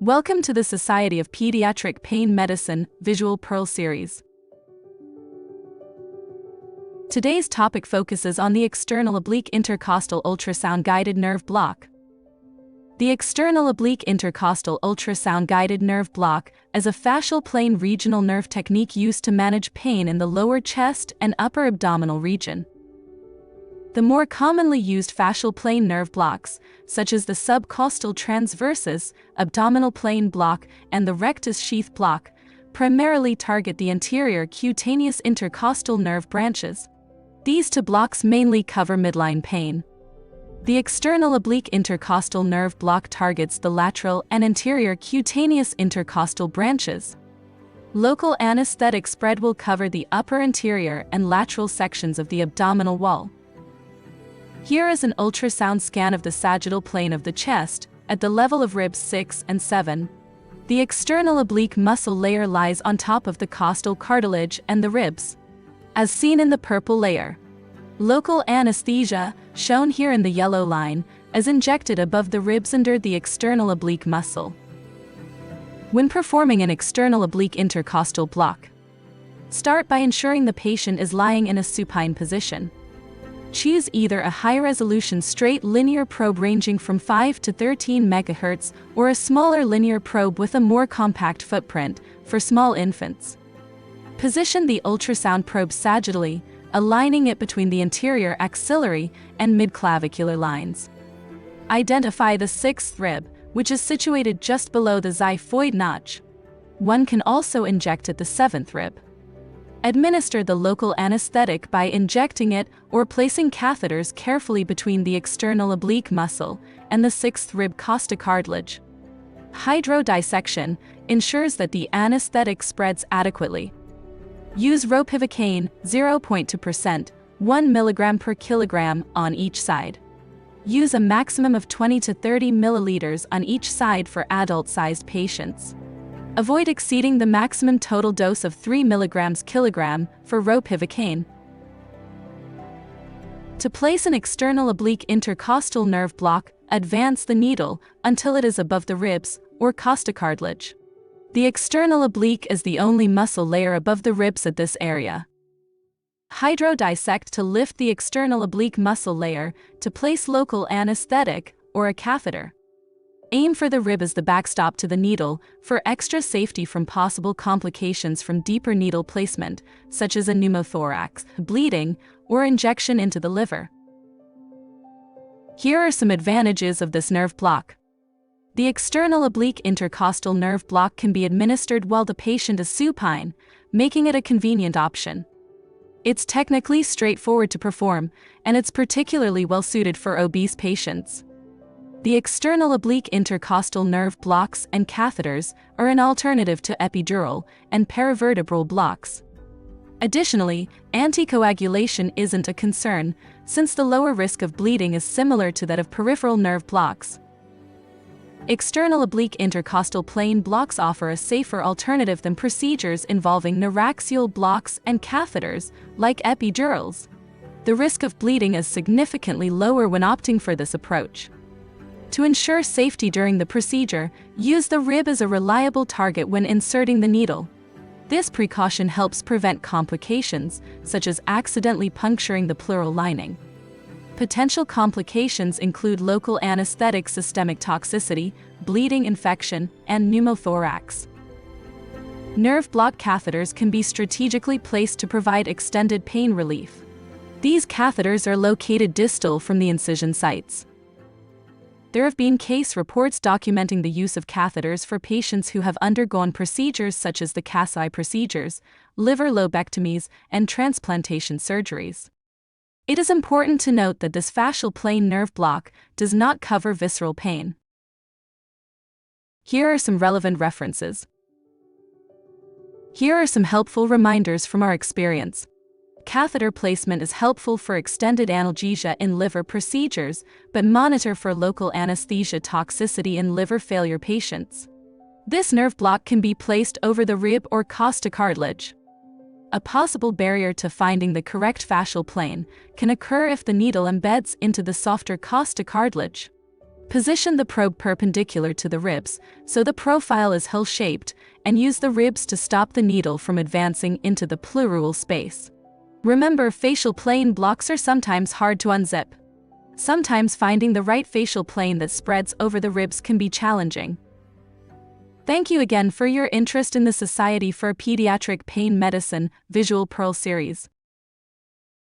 Welcome to the Society of Pediatric Pain Medicine Visual Pearl series. Today's topic focuses on the external oblique intercostal ultrasound-guided nerve block. The external oblique intercostal ultrasound-guided nerve block is a fascial plane regional nerve technique used to manage pain in the lower chest and upper abdominal region. The more commonly used fascial plane nerve blocks, such as the subcostal transversus, abdominal plane block, and the rectus sheath block, primarily target the anterior cutaneous intercostal nerve branches. These two blocks mainly cover midline pain. The external oblique intercostal nerve block targets the lateral and anterior cutaneous intercostal branches. Local anesthetic spread will cover the upper anterior and lateral sections of the abdominal wall. Here is an ultrasound scan of the sagittal plane of the chest, at the level of ribs 6 and 7. The external oblique muscle layer lies on top of the costal cartilage and the ribs, as seen in the purple layer. Local anesthesia, shown here in the yellow line, is injected above the ribs under the external oblique muscle. When performing an external oblique intercostal block, start by ensuring the patient is lying in a supine position. Choose either a high-resolution straight linear probe ranging from 5 to 13 MHz or a smaller linear probe with a more compact footprint for small infants. Position the ultrasound probe sagittally, aligning it between the anterior axillary and midclavicular lines. Identify the sixth rib, which is situated just below the xiphoid notch. One can also inject at the seventh rib. Administer the local anesthetic by injecting it or placing catheters carefully between the external oblique muscle and the sixth rib costocartilage. Hydrodissection ensures that the anesthetic spreads adequately. Use ropivacaine 0.2%, 1 mg per kilogram on each side. Use a maximum of 20 to 30 milliliters on each side for adult-sized patients. Avoid exceeding the maximum total dose of 3 mg/kg for ropivacaine. To place an external oblique intercostal nerve block, advance the needle until it is above the ribs or costocartilage. The external oblique is the only muscle layer above the ribs at this area. Hydrodissect to lift the external oblique muscle layer to place local anesthetic or a catheter. Aim for the rib as the backstop to the needle for extra safety from possible complications from deeper needle placement, such as a pneumothorax, bleeding, or injection into the liver. Here are some advantages of this nerve block. The external oblique intercostal nerve block can be administered while the patient is supine, making it a convenient option. It's technically straightforward to perform, and it's particularly well suited for obese patients. The external oblique intercostal nerve blocks and catheters are an alternative to epidural and paravertebral blocks. Additionally, anticoagulation isn't a concern, since the lower risk of bleeding is similar to that of peripheral nerve blocks. External oblique intercostal plane blocks offer a safer alternative than procedures involving neuraxial blocks and catheters, like epidurals. The risk of bleeding is significantly lower when opting for this approach. To ensure safety during the procedure, use the rib as a reliable target when inserting the needle. This precaution helps prevent complications, such as accidentally puncturing the pleural lining. Potential complications include local anesthetic systemic toxicity, bleeding infection, and pneumothorax. Nerve block catheters can be strategically placed to provide extended pain relief. These catheters are located distal from the incision sites. There have been case reports documenting the use of catheters for patients who have undergone procedures such as the Kasai procedures, liver lobectomies, and transplantation surgeries. It is important to note that this fascial plane nerve block does not cover visceral pain. Here are some relevant references. Here are some helpful reminders from our experience. Catheter placement is helpful for extended analgesia in liver procedures, but monitor for local anesthesia toxicity in liver failure patients. This nerve block can be placed over the rib or costocartilage. A possible barrier to finding the correct fascial plane can occur if the needle embeds into the softer costocartilage. Position the probe perpendicular to the ribs, so the profile is hill-shaped, and use the ribs to stop the needle from advancing into the pleural space. Remember, facial plane blocks are sometimes hard to unzip. Sometimes finding the right facial plane that spreads over the ribs can be challenging. Thank you again for your interest in the Society for Pediatric Pain Medicine Visual Pearl series.